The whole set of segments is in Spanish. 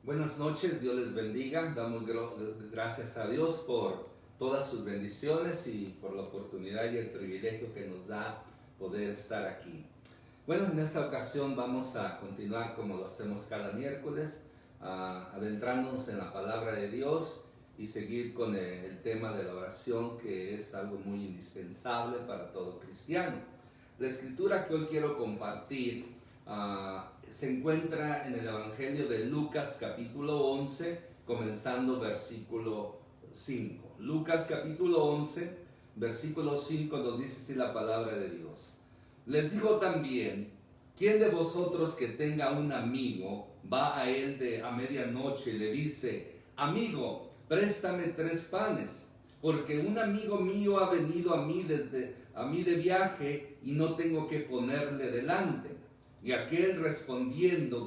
Buenas noches, Dios les bendiga. Damos gracias a Dios por todas sus bendiciones y por la oportunidad y el privilegio que nos da poder estar aquí. Bueno, en esta ocasión vamos a continuar como lo hacemos cada miércoles, adentrándonos en la palabra de Dios y seguir con el tema de la oración, que es algo muy indispensable para todo cristiano. La escritura que hoy quiero compartir se encuentra en el Evangelio de Lucas capítulo 11, comenzando versículo 5. Lucas capítulo 11, versículo 5 nos dice así la palabra de Dios. Les digo también, ¿quién de vosotros que tenga un amigo va a él a medianoche y le dice, amigo, préstame 3 panes, porque un amigo mío ha venido a mí de viaje y no tengo que ponerle delante? Y aquel respondiendo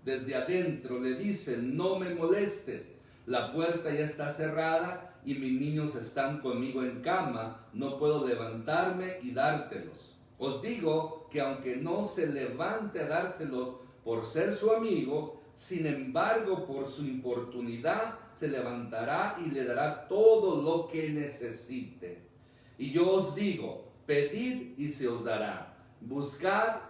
desde adentro le dice, no me molestes, la puerta ya está cerrada y mis niños están conmigo en cama, no puedo levantarme y dártelos. Os digo que aunque no se levante a dárselos por ser su amigo, sin embargo por su importunidad se levantará y le dará todo lo que necesite. Y yo os digo, pedid y se os dará, buscad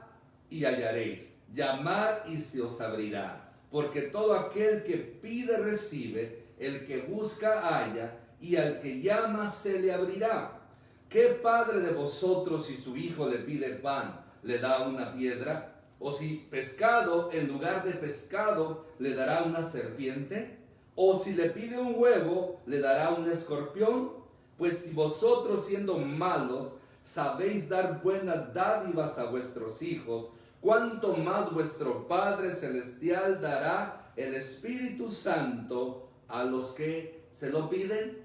y hallaréis, llamad y se os abrirá, porque todo aquel que pide recibe, el que busca halla, y al que llama se le abrirá. ¿Qué padre de vosotros, si su hijo le pide pan, le da una piedra? ¿O si pescado, en lugar de pescado, le dará una serpiente? ¿O si le pide un huevo, le dará un escorpión? Pues si vosotros, siendo malos, sabéis dar buenas dádivas a vuestros hijos, cuánto más vuestro Padre Celestial dará el Espíritu Santo a los que se lo piden.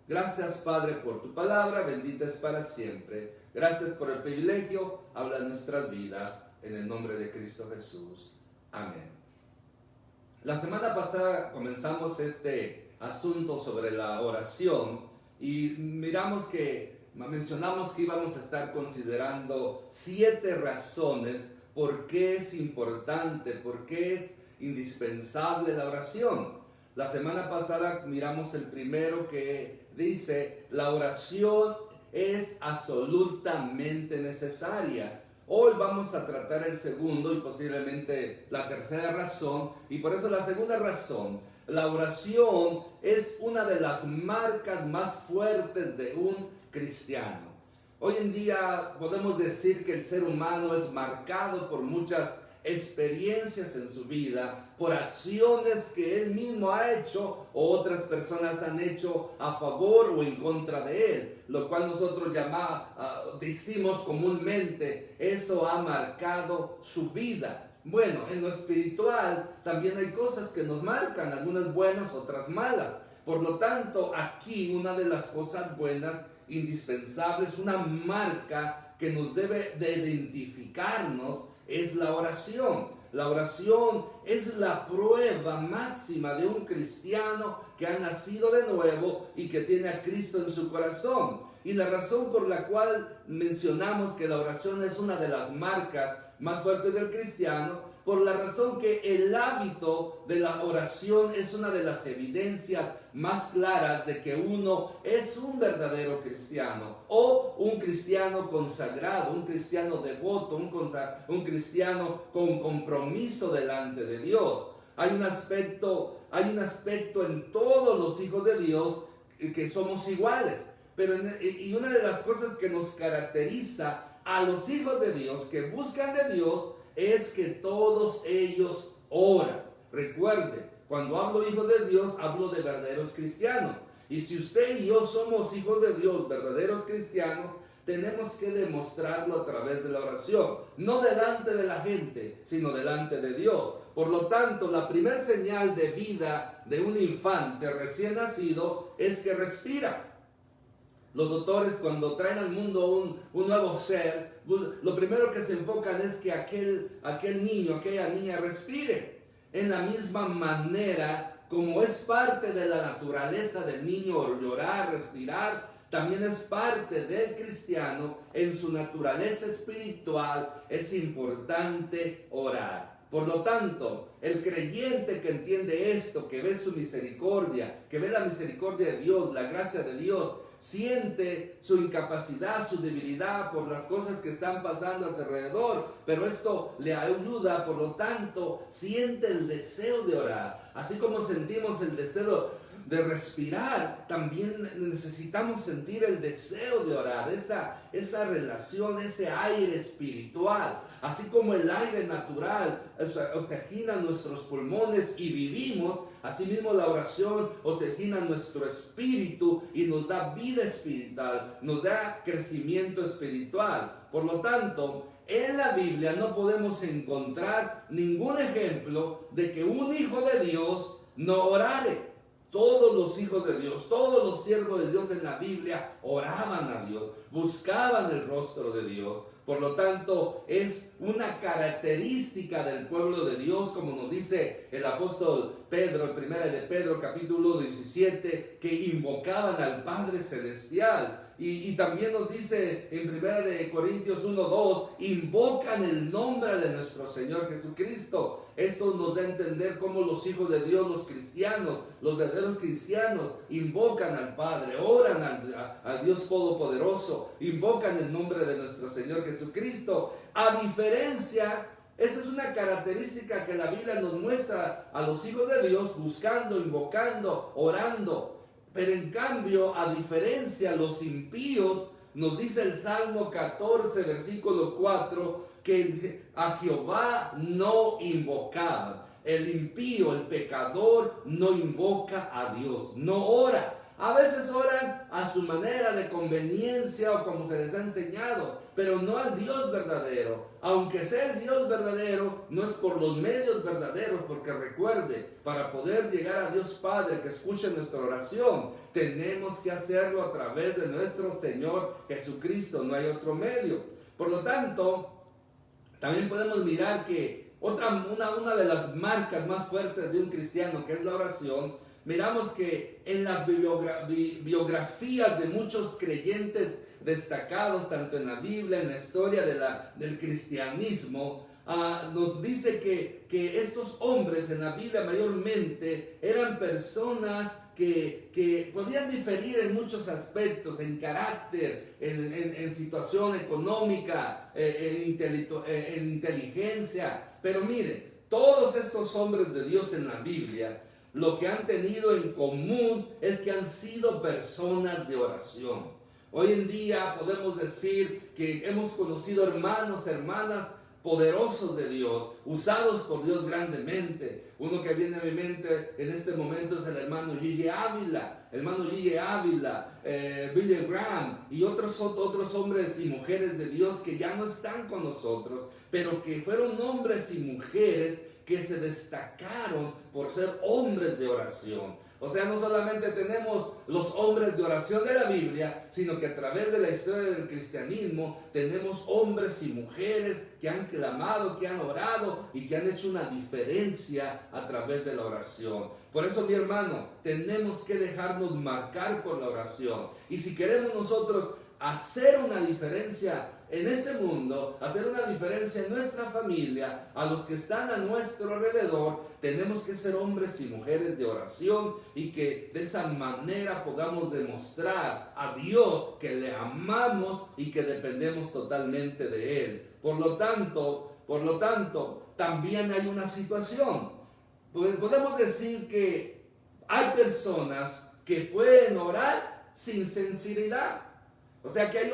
Gracias, Padre, por tu palabra, bendita es para siempre. Gracias por el privilegio, habla en nuestras vidas, en el nombre de Cristo Jesús. Amén. La semana pasada comenzamos este asunto sobre la oración y mencionamos que íbamos a estar considerando 7 razones por qué es importante, por qué es indispensable la oración. La semana pasada miramos el primero, que dice, la oración es absolutamente necesaria. Hoy vamos a tratar el segundo y posiblemente la tercera razón, y por eso la segunda razón, la oración es una de las marcas más fuertes de un cristiano. Hoy en día podemos decir que el ser humano es marcado por muchas experiencias en su vida, por acciones que él mismo ha hecho o otras personas han hecho a favor o en contra de él, lo cual nosotros decimos comúnmente, eso ha marcado su vida. Bueno, en lo espiritual también hay cosas que nos marcan, algunas buenas, otras malas. Por lo tanto, aquí una de las cosas buenas, indispensables, una marca que nos debe de identificarnos, es la oración. La oración es la prueba máxima de un cristiano que ha nacido de nuevo y que tiene a Cristo en su corazón. Y la razón por la cual mencionamos que la oración es una de las marcas más fuertes del cristiano, por la razón que el hábito de la oración es una de las evidencias más claras de que uno es un verdadero cristiano o un cristiano consagrado, un cristiano devoto, un cristiano con compromiso delante de Dios. Hay un aspecto en todos los hijos de Dios que somos iguales, y una de las cosas que nos caracteriza a los hijos de Dios que buscan de Dios es que todos ellos oran. Recuerde, cuando hablo hijos de Dios, hablo de verdaderos cristianos. Y si usted y yo somos hijos de Dios, verdaderos cristianos, tenemos que demostrarlo a través de la oración. No delante de la gente, sino delante de Dios. Por lo tanto, la primera señal de vida de un infante recién nacido es que respira. Los doctores, cuando traen al mundo un nuevo ser, lo primero que se enfocan es que aquel niño, aquella niña respire. En la misma manera, como es parte de la naturaleza del niño llorar, respirar, también es parte del cristiano, en su naturaleza espiritual es importante orar. Por lo tanto, el creyente que entiende esto, que ve su misericordia, que ve la misericordia de Dios, la gracia de Dios, siente su incapacidad, su debilidad por las cosas que están pasando a su alrededor, pero esto le ayuda, por lo tanto, siente el deseo de orar. Así como sentimos el deseo de respirar, también necesitamos sentir el deseo de orar, esa relación, ese aire espiritual. Así como el aire natural oxigena nuestros pulmones y vivimos, asimismo la oración oxigena nuestro espíritu y nos da vida espiritual, nos da crecimiento espiritual. Por lo tanto, en la Biblia no podemos encontrar ningún ejemplo de que un hijo de Dios no orare. Todos los hijos de Dios, todos los siervos de Dios en la Biblia oraban a Dios, buscaban el rostro de Dios. Por lo tanto, es una característica del pueblo de Dios, como nos dice el apóstol Pedro, en primera de Pedro, capítulo 17, que invocaban al Padre Celestial. Y también nos dice en primera de Corintios 1:2, invocan el nombre de nuestro Señor Jesucristo. Esto nos da a entender cómo los hijos de Dios, los cristianos, los verdaderos cristianos, invocan al Padre, oran al Dios Todopoderoso, invocan el nombre de nuestro Señor Jesucristo. A diferencia, esa es una característica que la Biblia nos muestra a los hijos de Dios, buscando, invocando, orando. Pero en cambio, a diferencia, los impíos, nos dice el Salmo 14, versículo 4, que a Jehová no invocaban. El impío, el pecador, no invoca a Dios, no ora. A veces oran a su manera de conveniencia o como se les ha enseñado, pero no al Dios verdadero. Aunque sea el Dios verdadero, no es por los medios verdaderos, porque recuerde, para poder llegar a Dios Padre que escuche nuestra oración, tenemos que hacerlo a través de nuestro Señor Jesucristo, no hay otro medio. Por lo tanto, también podemos mirar que una de las marcas más fuertes de un cristiano, que es la oración, miramos que en las biografías de muchos creyentes destacados, tanto en la Biblia, en la historia del cristianismo, nos dice que estos hombres en la Biblia mayormente eran personas que podían diferir en muchos aspectos, en carácter, en situación económica, en inteligencia. Pero miren, todos estos hombres de Dios en la Biblia, lo que han tenido en común es que han sido personas de oración. Hoy en día podemos decir que hemos conocido hermanos, hermanas poderosos de Dios, usados por Dios grandemente. Uno que viene a mi mente en este momento es el hermano Gigi Ávila, Billy Graham y otros hombres y mujeres de Dios que ya no están con nosotros, pero que fueron hombres y mujeres que se destacaron por ser hombres de oración. O sea, no solamente tenemos los hombres de oración de la Biblia, sino que a través de la historia del cristianismo tenemos hombres y mujeres que han clamado, que han orado y que han hecho una diferencia a través de la oración. Por eso, mi hermano, tenemos que dejarnos marcar por la oración. Y si queremos nosotros hacer una diferencia en este mundo, hacer una diferencia en nuestra familia, a los que están a nuestro alrededor, tenemos que ser hombres y mujeres de oración y que de esa manera podamos demostrar a Dios que le amamos y que dependemos totalmente de Él. Por lo tanto, también hay una situación. Podemos decir que hay personas que pueden orar sin sinceridad. O sea que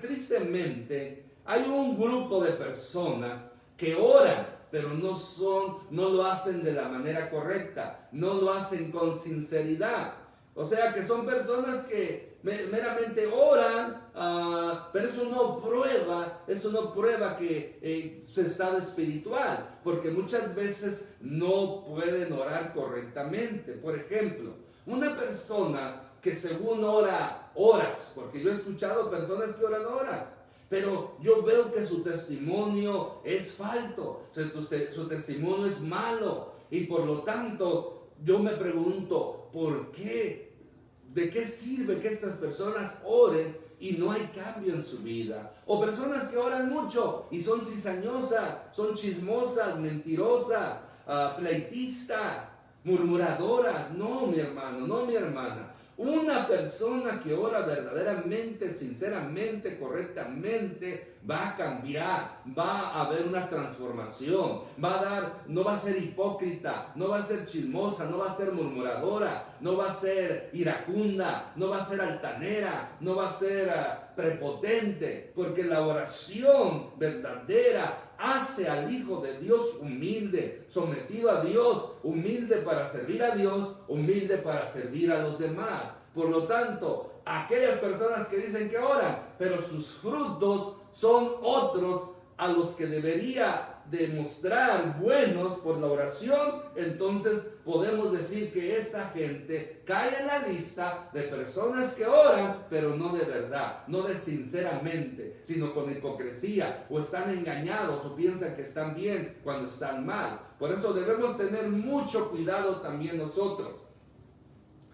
tristemente, hay un grupo de personas que oran, pero no lo hacen de la manera correcta, no lo hacen con sinceridad. O sea que son personas que meramente oran, pero eso no prueba que su estado espiritual, porque muchas veces no pueden orar correctamente. Por ejemplo, una persona que según ora horas, porque yo he escuchado personas que oran horas, pero yo veo que su testimonio es falto, su testimonio es malo, y por lo tanto yo me pregunto, ¿por qué? ¿De qué sirve que estas personas oren y no hay cambio en su vida. O personas que oran mucho y son cizañosas, son chismosas, mentirosas, pleitistas, murmuradoras. No, mi hermano, no, mi hermana. Una persona que ora verdaderamente, sinceramente, correctamente, va a cambiar, va a haber una transformación, no va a ser hipócrita, no va a ser chismosa, no va a ser murmuradora, no va a ser iracunda, no va a ser altanera, no va a ser prepotente, porque la oración verdadera hace al Hijo de Dios humilde, sometido a Dios, humilde para servir a Dios, humilde para servir a los demás. Por lo tanto, aquellas personas que dicen que oran, pero sus frutos son otros a los que debería demostrar buenos por la oración, entonces podemos decir que esta gente cae en la lista de personas que oran, pero no de verdad, no de sinceramente, sino con hipocresía, o están engañados o piensan que están bien cuando están mal. Por eso debemos tener mucho cuidado también nosotros.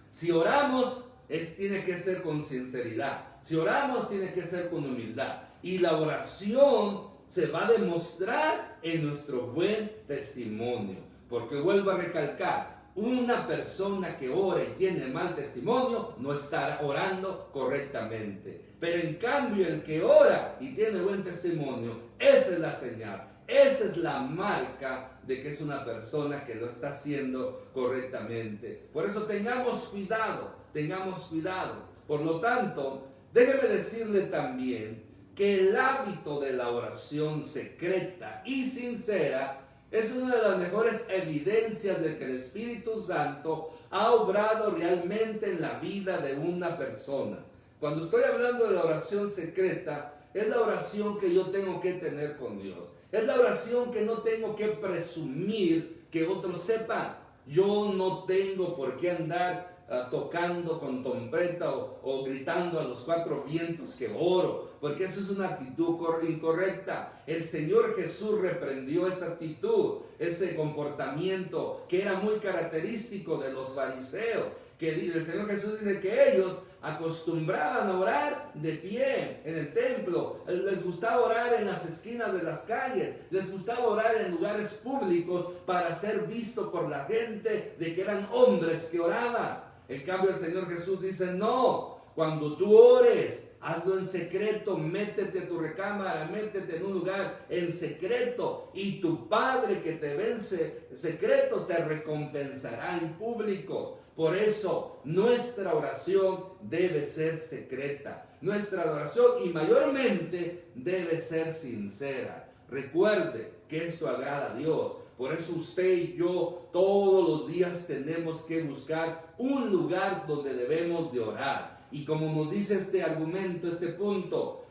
Si oramos, tiene que ser con sinceridad. Si oramos, tiene que ser con humildad. Y la oración se va a demostrar en nuestro buen testimonio. Porque vuelvo a recalcar, una persona que ora y tiene mal testimonio no está orando correctamente. Pero en cambio el que ora y tiene buen testimonio, esa es la señal, esa es la marca de que es una persona que lo está haciendo correctamente. Por eso tengamos cuidado, tengamos cuidado. Por lo tanto, déjeme decirle también que el hábito de la oración secreta y sincera es una de las mejores evidencias de que el Espíritu Santo ha obrado realmente en la vida de una persona. Cuando estoy hablando de la oración secreta, es la oración que yo tengo que tener con Dios. Es la oración que no tengo que presumir que otros sepan. Yo no tengo por qué andar tocando con trompeta o gritando a los cuatro vientos que oro, porque eso es una actitud incorrecta. El Señor Jesús reprendió esa actitud, ese comportamiento que era muy característico de los fariseos, que el Señor Jesús dice que ellos acostumbraban a orar de pie en el templo, les gustaba orar en las esquinas de las calles, les gustaba orar en lugares públicos para ser visto por la gente de que eran hombres que oraban. En cambio el Señor Jesús dice, no, cuando tú ores, hazlo en secreto, métete a tu recámara, métete en un lugar en secreto, y tu Padre que te ve en secreto te recompensará en público. Por eso nuestra oración debe ser secreta, nuestra oración y mayormente debe ser sincera. Recuerde que esto agrada a Dios. Por eso usted y yo todos los días tenemos que buscar un lugar donde debemos de orar. Y como nos dice este argumento, este punto,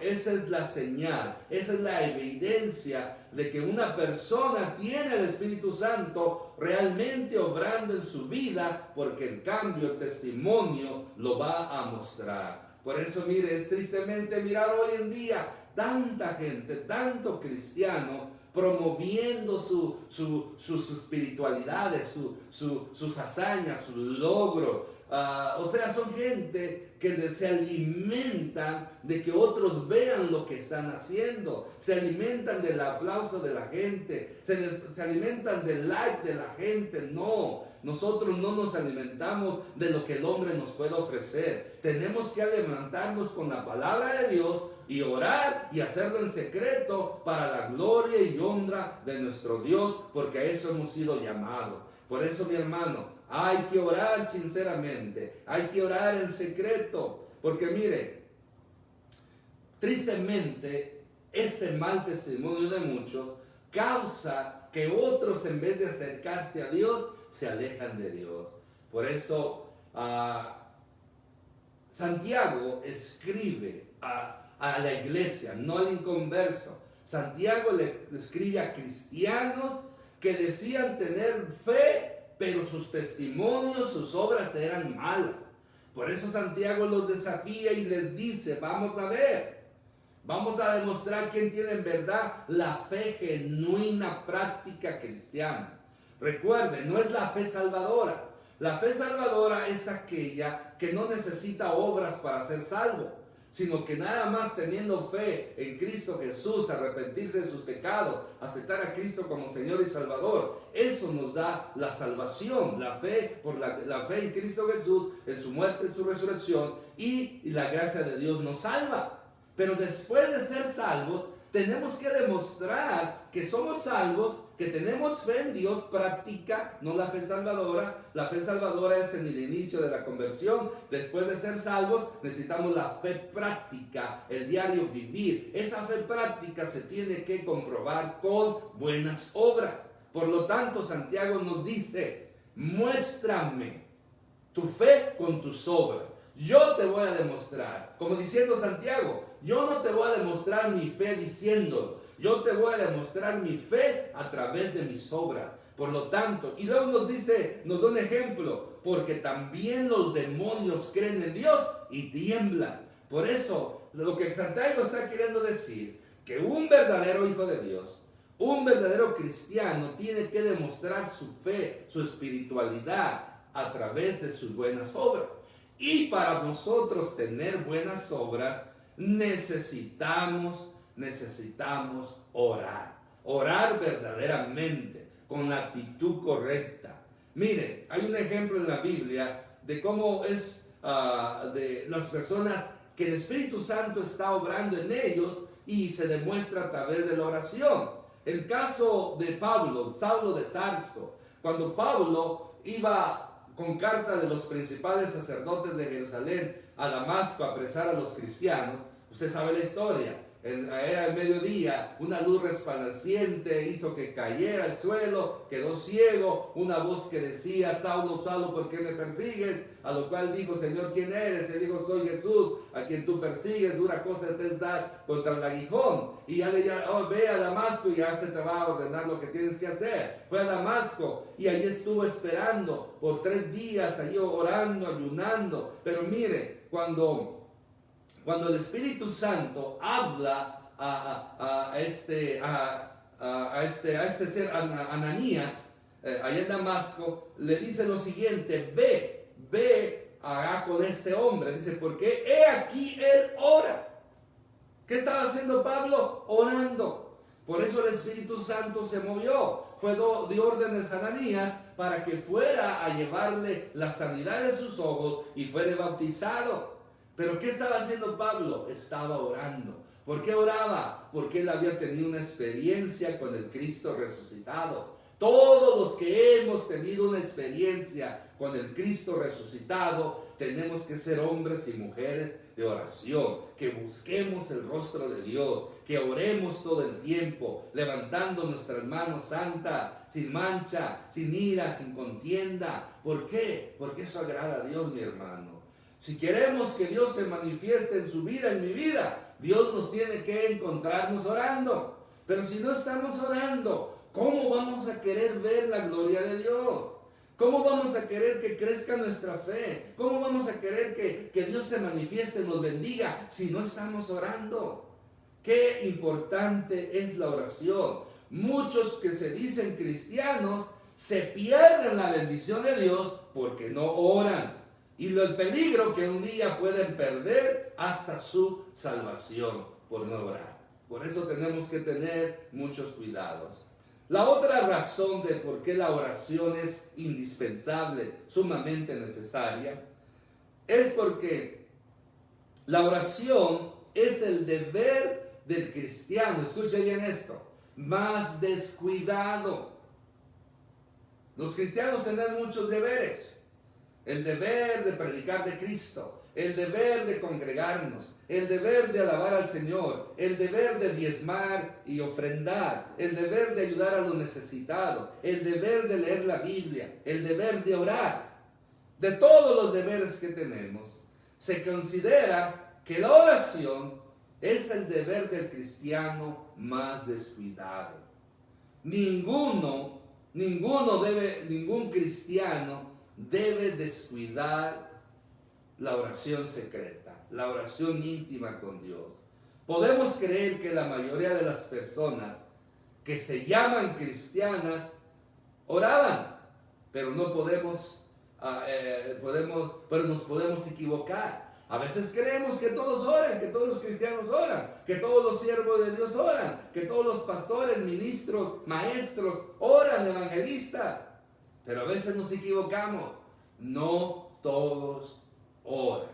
esa es la señal, esa es la evidencia de que una persona tiene el Espíritu Santo realmente obrando en su vida, porque el cambio, el testimonio lo va a mostrar. Por eso, mire, es tristemente mirar hoy en día tanta gente, tanto cristiano, promoviendo sus espiritualidades, sus hazañas, sus logros. O sea, son gente que se alimentan de que otros vean lo que están haciendo, se alimentan del aplauso de la gente, se alimentan del like de la gente. No, nosotros no nos alimentamos de lo que el hombre nos puede ofrecer. Tenemos que alimentarnos con la palabra de Dios y orar y hacerlo en secreto para la gloria y honra de nuestro Dios, porque a eso hemos sido llamados. Por eso, mi hermano, hay que orar sinceramente, hay que orar en secreto, porque mire, tristemente, este mal testimonio de muchos causa que otros, en vez de acercarse a Dios, se alejan de Dios. Por eso, Santiago escribe a la iglesia, no al inconverso. Santiago le escribe a cristianos que decían tener fe, pero sus testimonios, sus obras eran malas. Por eso Santiago los desafía y les dice, vamos a ver, vamos a demostrar quién tiene en verdad la fe genuina, práctica cristiana. Recuerden, no es la fe salvadora. La fe salvadora es aquella que no necesita obras para ser salvo. sino que nada más teniendo fe en Cristo Jesús, arrepentirse de sus pecados, aceptar a Cristo como Señor y Salvador, eso nos da la salvación, la fe por la fe en Cristo Jesús, en su muerte, en su resurrección, y la gracia de Dios nos salva. Pero después de ser salvos, tenemos que demostrar que somos salvos, que tenemos fe en Dios, práctica, no la fe salvadora. La fe salvadora es en el inicio de la conversión. Después de ser salvos, necesitamos la fe práctica, el diario vivir. Esa fe práctica se tiene que comprobar con buenas obras. Por lo tanto, Santiago nos dice, muéstrame tu fe con tus obras. Yo te voy a demostrar, como diciendo Santiago, yo no te voy a demostrar mi fe diciéndolo, yo te voy a demostrar mi fe a través de mis obras. Por lo tanto, y luego nos dice, nos da un ejemplo, porque también los demonios creen en Dios y tiemblan. Por eso, lo que Santiago está queriendo decir, que un verdadero hijo de Dios, un verdadero cristiano, tiene que demostrar su fe, su espiritualidad a través de sus buenas obras. Y para nosotros tener buenas obras, necesitamos orar. Orar verdaderamente, con la actitud correcta. Miren, hay un ejemplo en la Biblia de cómo es de las personas que el Espíritu Santo está obrando en ellos y se demuestra a través de la oración. El caso de Pablo, Saulo de Tarso, cuando Pablo iba con carta de los principales sacerdotes de Jerusalén a Damasco a apresar a los cristianos. Usted sabe la historia. Era el mediodía, una luz resplandeciente hizo que cayera al suelo, quedó ciego, una voz que decía, Saulo, Saulo, ¿por qué me persigues? A lo cual dijo, Señor, ¿quién eres? Él dijo, soy Jesús, a quien tú persigues, dura cosa te es dar contra el aguijón. Y ya le dijo, ve a Damasco y ya se te va a ordenar lo que tienes que hacer. Fue a Damasco y allí estuvo esperando por 3 días, allí orando, ayunando. Pero mire, cuando el Espíritu Santo habla a este ser Ananías, allá en Damasco, le dice lo siguiente, ve con este hombre. Dice, porque he aquí él ora. ¿Qué estaba haciendo Pablo? Orando. Por eso el Espíritu Santo se movió. Dio órdenes a Ananías para que fuera a llevarle la sanidad de sus ojos y fuera bautizado. Pero ¿qué estaba haciendo Pablo? Estaba orando. ¿Por qué oraba? Porque él había tenido una experiencia con el Cristo resucitado. Todos los que hemos tenido una experiencia con el Cristo resucitado, tenemos que ser hombres y mujeres de oración, que busquemos el rostro de Dios, que oremos todo el tiempo, levantando nuestras manos santas, sin mancha, sin ira, sin contienda. ¿Por qué? Porque eso agrada a Dios, mi hermano. Si queremos que Dios se manifieste en su vida, en mi vida, Dios nos tiene que encontrarnos orando. Pero si no estamos orando, ¿cómo vamos a querer ver la gloria de Dios? ¿Cómo vamos a querer que crezca nuestra fe? ¿Cómo vamos a querer que Dios se manifieste, nos bendiga, si no estamos orando? Qué importante es la oración. Muchos que se dicen cristianos se pierden la bendición de Dios porque no oran. Y el peligro que un día pueden perder hasta su salvación por no orar. Por eso tenemos que tener muchos cuidados. La otra razón de por qué la oración es indispensable, sumamente necesaria, es porque la oración es el deber del cristiano. Escuchen bien esto, más descuidado. Los cristianos tenemos muchos deberes. El deber de predicar de Cristo, el deber de congregarnos, el deber de alabar al Señor, el deber de diezmar y ofrendar, el deber de ayudar a los necesitados, el deber de leer la Biblia, el deber de orar. De todos los deberes que tenemos, se considera que la oración es el deber del cristiano más descuidado. Ningún cristiano debe descuidar la oración secreta, la oración íntima con Dios. Podemos creer que la mayoría de las personas que se llaman cristianas oraban, pero no pero nos podemos equivocar. A veces creemos que todos oran, que todos los cristianos oran, que todos los siervos de Dios oran, que todos los pastores, ministros, maestros oran, evangelistas. Pero a veces nos equivocamos. No todos oran.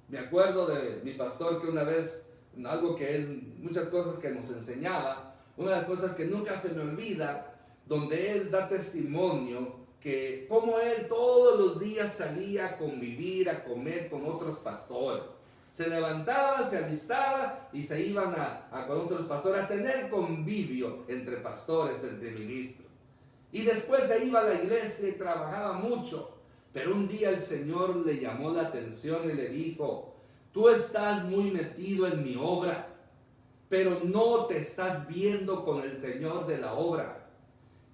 Me acuerdo de mi pastor que una vez, algo que él, muchas cosas que nos enseñaba, una de las cosas que nunca se me olvida, donde él da testimonio que como él todos los días salía a convivir, a comer con otros pastores. Se levantaba, se alistaba y se iban con otros pastores a tener convivio entre pastores, entre ministros. Y después se iba a la iglesia y trabajaba mucho. Pero un día el Señor le llamó la atención y le dijo: tú estás muy metido en mi obra, pero no te estás viendo con el Señor de la obra.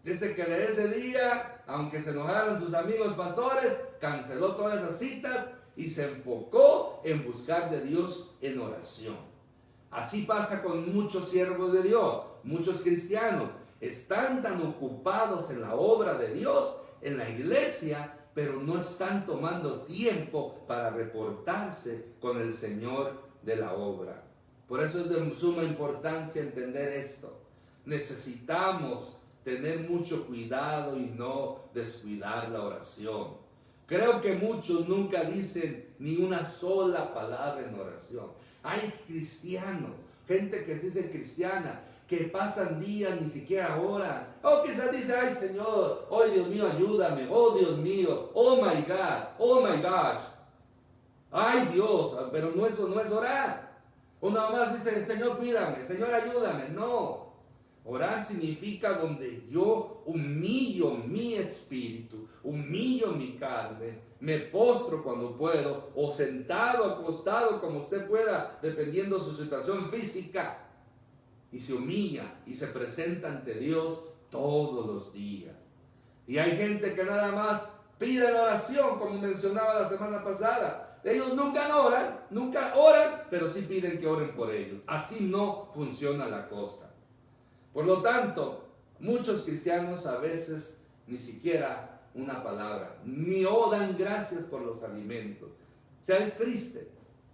Desde que de ese día, aunque se enojaron sus amigos pastores, canceló todas esas citas y se enfocó en buscar de Dios en oración. Así pasa con muchos siervos de Dios, muchos cristianos. Están tan ocupados en la obra de Dios, en la iglesia, pero no están tomando tiempo para reportarse con el Señor de la obra. Por eso es de suma importancia entender esto. Necesitamos tener mucho cuidado y no descuidar la oración. Creo que muchos nunca dicen ni una sola palabra en oración. Hay cristianos, gente que se dice cristiana, que pasan días, ni siquiera oran. O quizás dice: ay Señor, oh Dios mío, ayúdame, oh Dios mío, oh my God, oh my gosh. Ay Dios, pero no, eso no es orar. O nada más dice: Señor, cuídame, Señor, ayúdame. No. Orar significa donde yo humillo mi espíritu, humillo mi carne, me postro cuando puedo, o sentado, acostado, como usted pueda, dependiendo de su situación física, y se humilla y se presenta ante Dios todos los días. Y hay gente que nada más pide la oración, como mencionaba la semana pasada. Ellos nunca oran, pero sí piden que oren por ellos. Así no funciona la cosa. Por lo tanto, muchos cristianos a veces ni siquiera una palabra, ni dan gracias por los alimentos. O sea, es triste.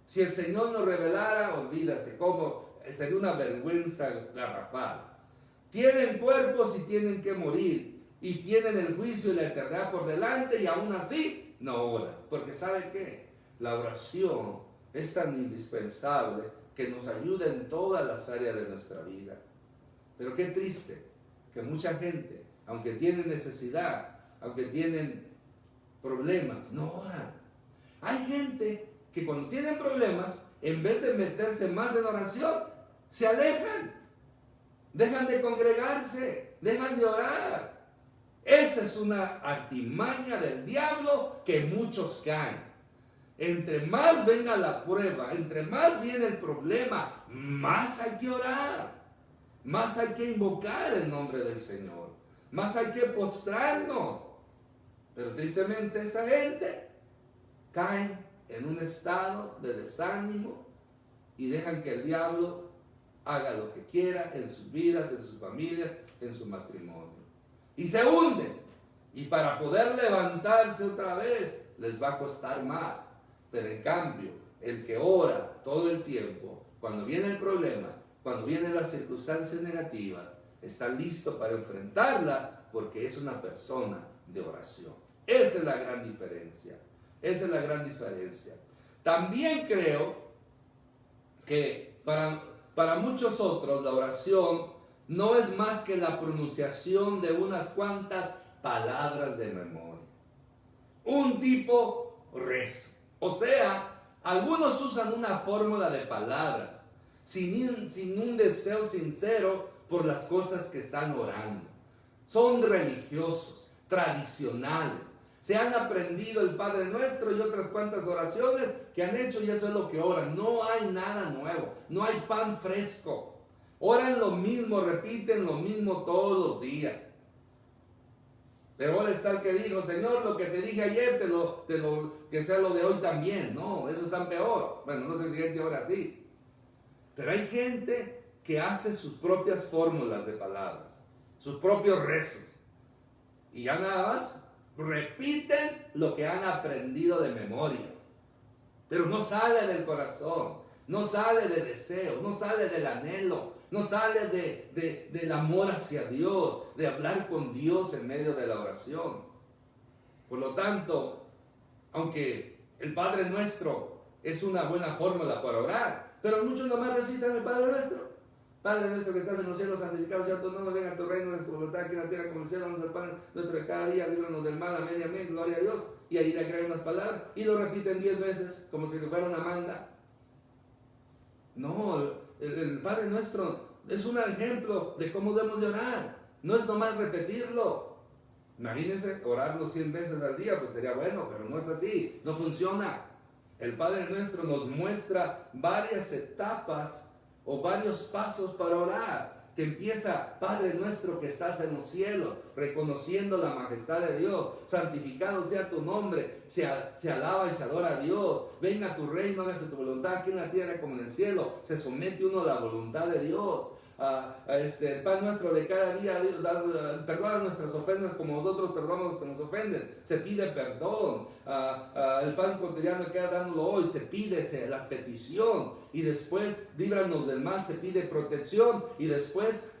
Si el Señor nos revelara, olvídate, cómo sería una vergüenza garrafal. Tienen cuerpos y tienen que morir, y tienen el juicio y la eternidad por delante, y aún así no oran. Porque ¿sabe qué? La oración es tan indispensable que nos ayuda en todas las áreas de nuestra vida. Pero qué triste que mucha gente, aunque tiene necesidad, aunque tienen problemas, no oran. Hay gente que cuando tienen problemas, en vez de meterse más en oración, se alejan, dejan de congregarse, dejan de orar. Esa es una artimaña del diablo que muchos caen. Entre más venga la prueba, entre más viene el problema, más hay que orar. Más hay que invocar el nombre del Señor. Más hay que postrarnos. Pero tristemente esta gente cae en un estado de desánimo y dejan que el diablo haga lo que quiera en sus vidas, en sus familias, en su matrimonio. Y se hunden. Y para poder levantarse otra vez les va a costar más. Pero en cambio, el que ora todo el tiempo, cuando viene el problema, cuando vienen las circunstancias negativas, está listo para enfrentarla porque es una persona de oración. Esa es la gran diferencia. Esa es la gran diferencia. También creo que para muchos otros la oración no es más que la pronunciación de unas cuantas palabras de memoria. Un tipo rezo. O sea, algunos usan una fórmula de palabras sin un deseo sincero por las cosas que están orando. Son religiosos, tradicionales. Se han aprendido el Padre Nuestro y otras cuantas oraciones que han hecho y eso es lo que oran. No hay nada nuevo, no hay pan fresco. Oran lo mismo, repiten lo mismo todos los días. Pero ahora está el que dijo: Señor, lo que te dije ayer, que sea lo de hoy también. No, eso está peor. Bueno, no sé si gente ora así. Pero hay gente que hace sus propias fórmulas de palabras, sus propios rezos. Y ya nada más repiten lo que han aprendido de memoria. pero no sale del corazón, no sale del deseo, no sale del anhelo, no sale del amor hacia Dios, de hablar con Dios en medio de la oración. Por lo tanto, aunque el Padre Nuestro es una buena fórmula para orar, pero muchos nomás recitan el Padre Nuestro. Padre nuestro que estás en los cielos, santificado sea tu nombre, venga a tu reino, nuestra voluntad aquí en la tierra como en el cielo, danos el pan nuestro de cada día, líbranos del mal, amén y amén, gloria a Dios. Y ahí le agregan unas palabras y lo repiten 10 veces, como si fuera una manda. No, el Padre Nuestro es un ejemplo de cómo debemos de orar, no es nomás repetirlo. Imagínense orarlo 100 veces al día, pues sería bueno, pero no es así, no funciona. El Padre Nuestro nos muestra varias etapas o varios pasos para orar, que empieza: Padre nuestro que estás en los cielos, reconociendo la majestad de Dios, santificado sea tu nombre, se alaba y se adora a Dios, venga a tu reino, hágase tu voluntad aquí en la tierra como en el cielo, se somete uno a la voluntad de Dios. El pan nuestro de cada día, perdona nuestras ofensas como nosotros perdonamos a los que nos ofenden, se pide perdón. El pan cotidiano que queda dándolo hoy, se pide la petición, y después líbranos del mal, se pide protección, y después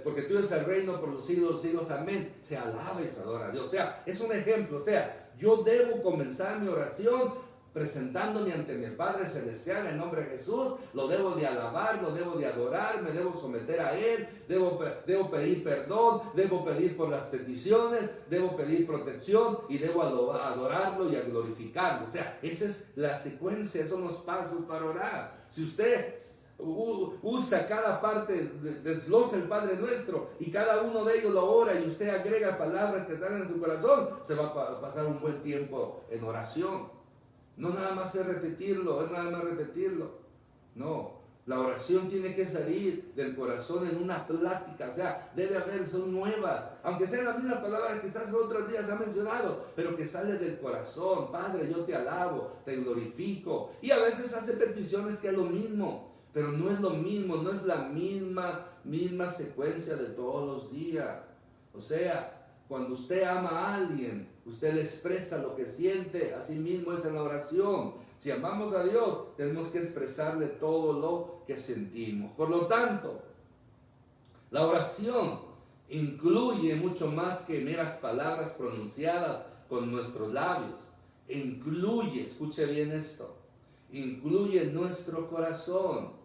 porque tú eres el reino por los siglos de los siglos, amén, se alaba y se adora a Dios. O sea, es un ejemplo. O sea, yo debo comenzar mi oración presentándome ante mi Padre Celestial en nombre de Jesús. Lo debo de alabar, lo debo de adorar, me debo someter a Él, debo pedir perdón, debo pedir por las peticiones, debo pedir protección y debo adorarlo y glorificarlo. O sea, esa es la secuencia, son los pasos para orar. Si usted usa cada parte, desglosa el Padre Nuestro y cada uno de ellos lo ora, y usted agrega palabras que salen en su corazón, se va a pasar un buen tiempo en oración. No nada más es repetirlo, No, la oración tiene que salir del corazón en una plática, o sea, debe haber, son nuevas, aunque sean las mismas palabras que quizás otros días ha mencionado, pero que sale del corazón. Padre, yo te alabo, te glorifico, y a veces hace peticiones que es lo mismo, pero no es lo mismo, no es la misma secuencia de todos los días. O sea, cuando usted ama a alguien, usted le expresa lo que siente, así mismo es en la oración. Si amamos a Dios, tenemos que expresarle todo lo que sentimos. Por lo tanto, la oración incluye mucho más que meras palabras pronunciadas con nuestros labios. Incluye, escuche bien esto, incluye nuestro corazón.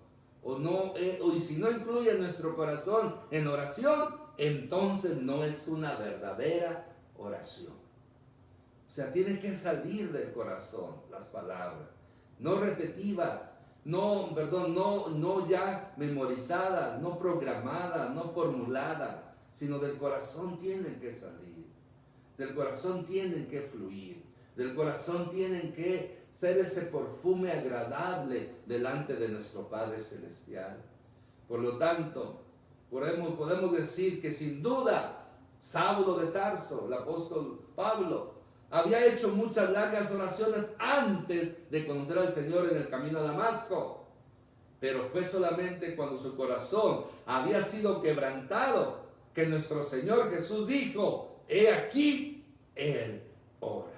Y si no incluye nuestro corazón en oración, entonces no es una verdadera oración. O sea, tiene que salir del corazón las palabras, no repetidas, no ya memorizadas, no programadas, no formuladas, sino del corazón tienen que salir, del corazón tienen que fluir, del corazón tienen que ser ese perfume agradable delante de nuestro Padre Celestial. Por lo tanto, podemos decir que sin duda Saulo de Tarso, el apóstol Pablo, había hecho muchas largas oraciones antes de conocer al Señor en el camino a Damasco, pero fue solamente cuando su corazón había sido quebrantado que nuestro Señor Jesús dijo: he aquí, Él ora.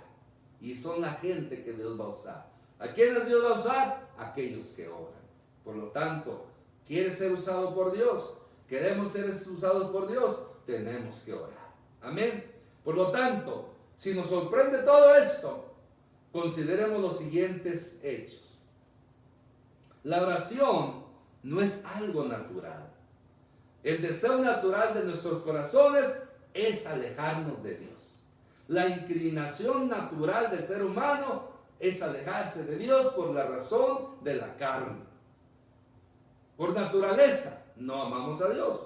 Y son la gente que Dios va a usar. ¿A quiénes Dios va a usar? Aquellos que oran. Por lo tanto, ¿quieres ser usado por Dios? ¿Queremos ser usados por Dios? Tenemos que orar. Amén. Por lo tanto, si nos sorprende todo esto, consideremos los siguientes hechos. La oración no es algo natural. El deseo natural de nuestros corazones es alejarnos de Dios. La inclinación natural del ser humano es alejarse de Dios por la razón de la carne. Por naturaleza no amamos a Dios,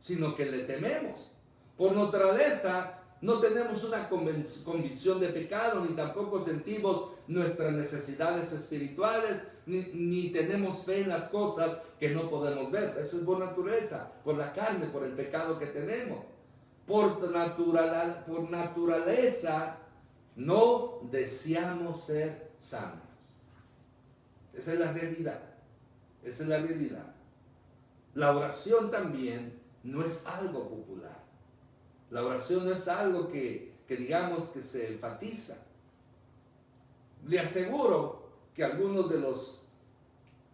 sino que le tememos. Por naturaleza no tenemos una convicción de pecado, ni tampoco sentimos nuestras necesidades espirituales, ni tenemos fe en las cosas que no podemos ver. Eso es por naturaleza, por la carne, por el pecado que tenemos. Por naturaleza no deseamos ser sanos. Esa es la realidad. Esa es la realidad. La oración también no es algo popular. La oración no es algo que digamos que se enfatiza. Le aseguro que algunos de los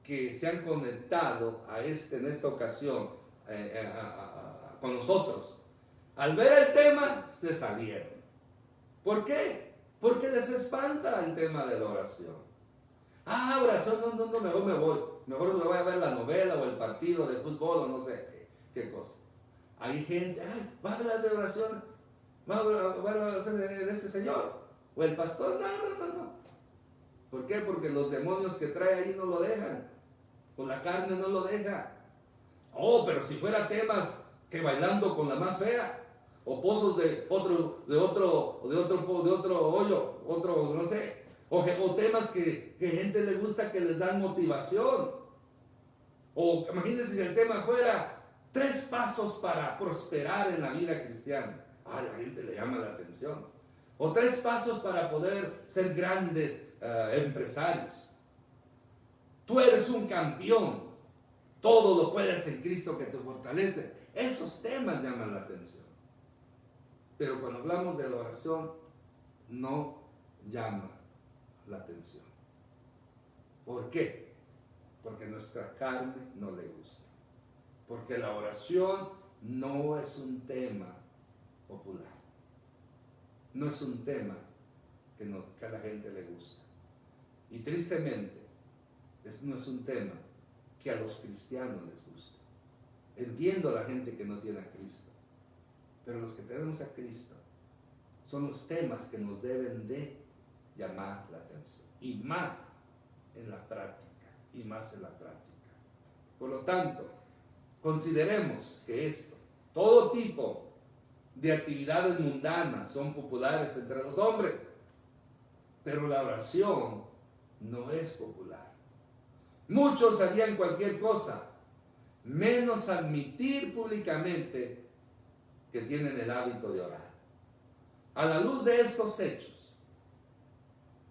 que se han conectado en esta ocasión con nosotros, al ver el tema, se salieron. ¿Por qué? Porque les espanta el tema de la oración. Oración, no, mejor me voy. Mejor me voy a ver la novela o el partido de fútbol o no sé qué cosa. Hay gente, va a hablar de oración, va a hablar de ese señor o el pastor. No. ¿Por qué? Porque los demonios que trae ahí no lo dejan. O la carne no lo deja. Pero si fuera temas que bailando con la más fea, o pozos de otro hoyo, no sé, o temas que gente le gusta que les dan motivación. O imagínense si el tema fuera 3 pasos para prosperar en la vida cristiana. La gente le llama la atención. O 3 pasos para poder ser grandes empresarios. Tú eres un campeón. Todo lo puedes en Cristo que te fortalece. Esos temas llaman la atención. Pero cuando hablamos de la oración, no llama la atención. ¿Por qué? Porque nuestra carne no le gusta. Porque la oración no es un tema popular. No es un tema que a la gente le gusta. Y tristemente, no es un tema que a los cristianos les gusta. Entiendo a la gente que no tiene a Cristo, pero los que tenemos a Cristo son los temas que nos deben de llamar la atención, y más en la práctica, Por lo tanto, consideremos que todo tipo de actividades mundanas son populares entre los hombres, pero la oración no es popular. Muchos harían cualquier cosa, menos admitir públicamente que tienen el hábito de orar. A la luz de estos hechos,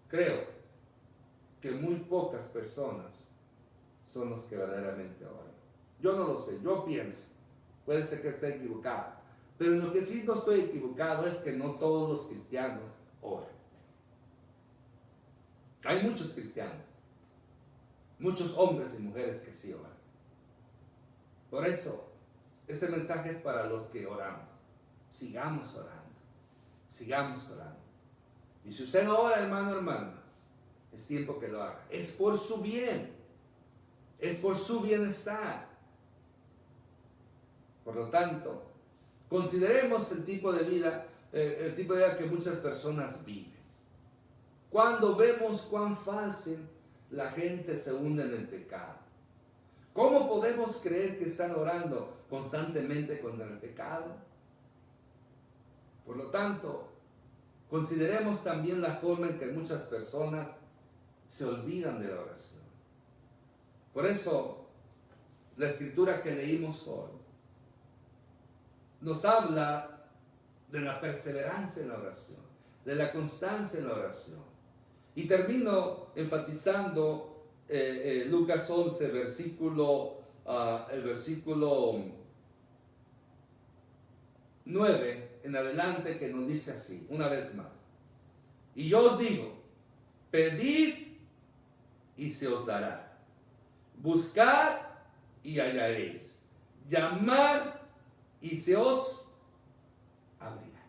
creo que muy pocas personas son los que verdaderamente oran. Yo no lo sé, yo pienso, puede ser que esté equivocado, pero en lo que sí no estoy equivocado es que no todos los cristianos oran. Hay muchos cristianos, muchos hombres y mujeres que sí oran. Por eso, este mensaje es para los que oramos. Sigamos orando. Y si usted no ora, hermana, es tiempo que lo haga. Es por su bien. Es por su bienestar. Por lo tanto, consideremos el tipo de vida que muchas personas viven. Cuando vemos cuán fácil la gente se hunde en el pecado, ¿cómo podemos creer que están orando constantemente contra el pecado? Por lo tanto, consideremos también la forma en que muchas personas se olvidan de la oración. Por eso, la escritura que leímos hoy nos habla de la perseverancia en la oración, de la constancia en la oración. Y termino enfatizando Lucas 11, el versículo 9 en adelante, que nos dice así, una vez más. Y yo os digo, pedid y se os dará. Buscad y hallaréis. Llamad y se os abrirá.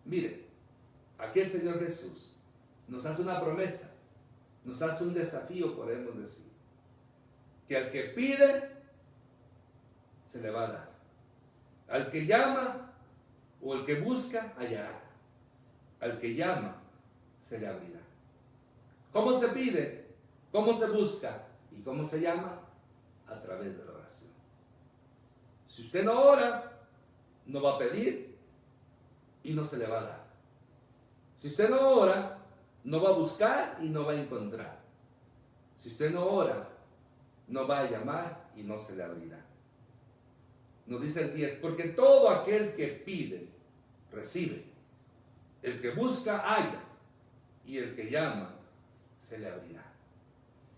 Mire, aquí el Señor Jesús nos hace una promesa, nos hace un desafío, podemos decir, que al que pide, se le va a dar. Al que llama o el que busca, hallará. Al que llama, se le abrirá. ¿Cómo se pide? ¿Cómo se busca? ¿Y cómo se llama? A través de la oración. Si usted no ora, no va a pedir y no se le va a dar. Si usted no ora, no va a buscar y no va a encontrar. Si usted no ora, no va a llamar y no se le abrirá. Nos dice el 10, porque todo aquel que pide, recibe. El que busca, halla. Y el que llama, se le abrirá.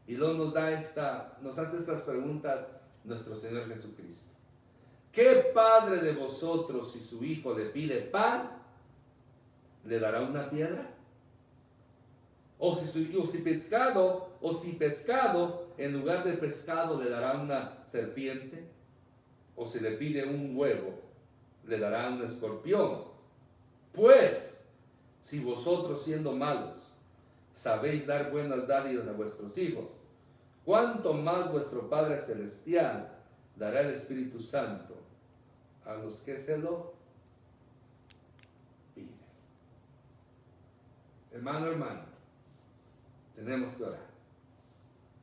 Y luego nos hace estas preguntas nuestro Señor Jesucristo. ¿Qué padre de vosotros, si su hijo le pide pan, le dará una piedra? O si pescado, en lugar de pescado le dará una serpiente, o si le pide un huevo, le dará un escorpión. Pues, si vosotros siendo malos, sabéis dar buenas dádivas a vuestros hijos, cuánto más vuestro Padre Celestial dará el Espíritu Santo a los que se lo piden. Hermano, tenemos que orar.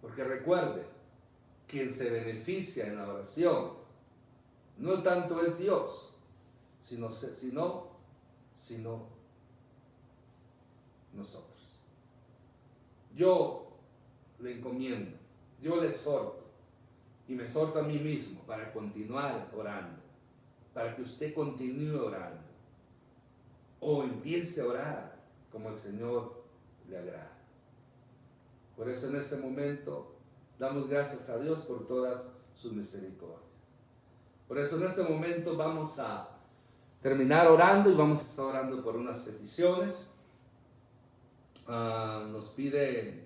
Porque recuerde, quien se beneficia en la oración no tanto es Dios, sino nosotros. Yo le encomiendo, yo le exhorto y me exhorto a mí mismo para continuar orando, para que usted continúe orando o empiece a orar como el Señor le agrada. Por eso en este momento damos gracias a Dios por todas sus misericordias. Por eso en este momento vamos a terminar orando y vamos a estar orando por unas peticiones. Nos pide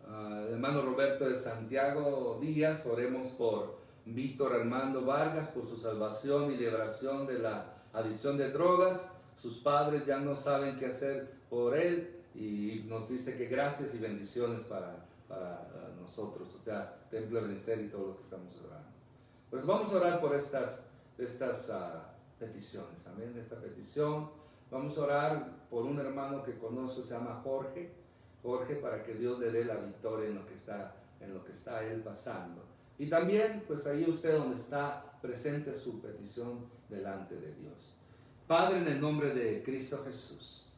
el hermano Roberto de Santiago Díaz, oremos por Víctor Armando Vargas, por su salvación y liberación de la adicción de drogas. Sus padres ya no saben qué hacer por él y nos dice que gracias y bendiciones para nosotros, o sea, Templo de Benecer y todo lo que estamos orando. Pues vamos a orar por estas peticiones, amén, esta petición. Vamos a orar por un hermano que conozco, se llama Jorge, para que Dios le dé la victoria en lo que está él pasando. Y también, pues ahí usted donde está presente su petición delante de Dios. Padre, en el nombre de Cristo Jesús,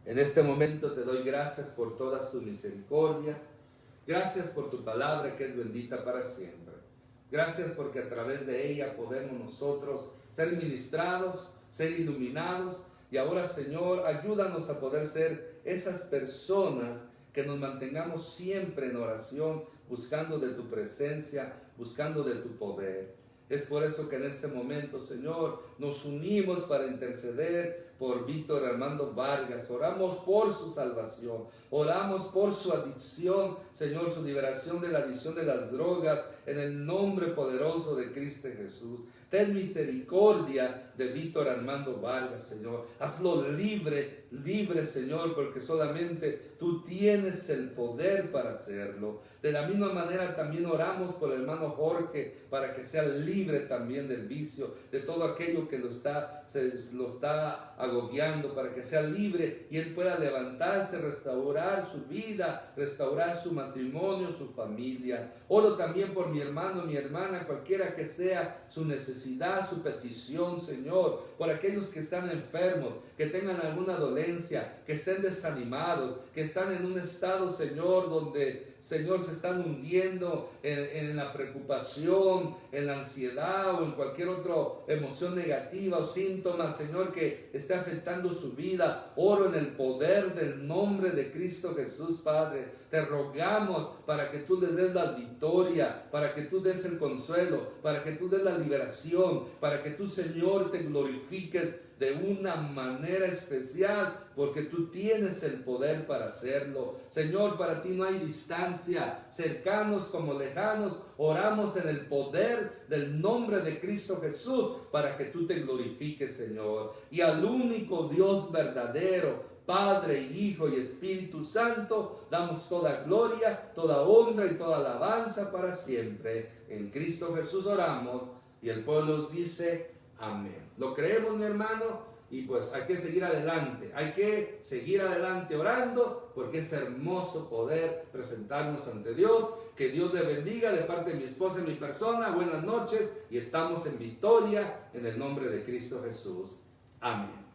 en este momento te doy gracias por todas tus misericordias. Gracias por tu palabra que es bendita para siempre. Gracias porque a través de ella podemos nosotros ser ministrados, ser iluminados. Y ahora, Señor, ayúdanos a poder ser esas personas que nos mantengamos siempre en oración, buscando de tu presencia, buscando de tu poder. Es por eso que en este momento, Señor, nos unimos para interceder por Víctor Armando Vargas. Oramos por su salvación, oramos por su adicción, Señor, su liberación de la adicción de las drogas, en el nombre poderoso de Cristo Jesús. Ten misericordia de Víctor Armando Vargas, Señor. Hazlo libre, Señor, porque solamente tú tienes el poder para hacerlo. De la misma manera también oramos por el hermano Jorge para que sea libre también del vicio, de todo aquello que lo está agobiando, para que sea libre y él pueda levantarse, restaurar su vida, restaurar su matrimonio, su familia. Oro también por mi hermano, mi hermana, cualquiera que sea su necesidad, su petición, Señor, por aquellos que están enfermos, que tengan alguna dolencia, que estén desanimados, que están en un estado, Señor, donde, Señor, se están hundiendo en la preocupación, en la ansiedad o en cualquier otra emoción negativa o síntoma, Señor, que esté afectando su vida. Oro en el poder del nombre de Cristo Jesús, Padre. Te rogamos para que tú les des la victoria, para que tú des el consuelo, para que tú des la liberación, para que tú, Señor, te glorifiques de una manera especial, porque tú tienes el poder para hacerlo. Señor, para ti no hay distancia, cercanos como lejanos, oramos en el poder del nombre de Cristo Jesús, para que tú te glorifiques, Señor. Y al único Dios verdadero, Padre, Hijo y Espíritu Santo, damos toda gloria, toda honra y toda alabanza para siempre. En Cristo Jesús oramos, y el pueblo dice amén. ¿Lo creemos, mi hermano? Y pues hay que seguir adelante, orando, porque es hermoso poder presentarnos ante Dios. Que Dios le bendiga de parte de mi esposa y mi persona. Buenas noches y estamos en victoria en el nombre de Cristo Jesús. Amén.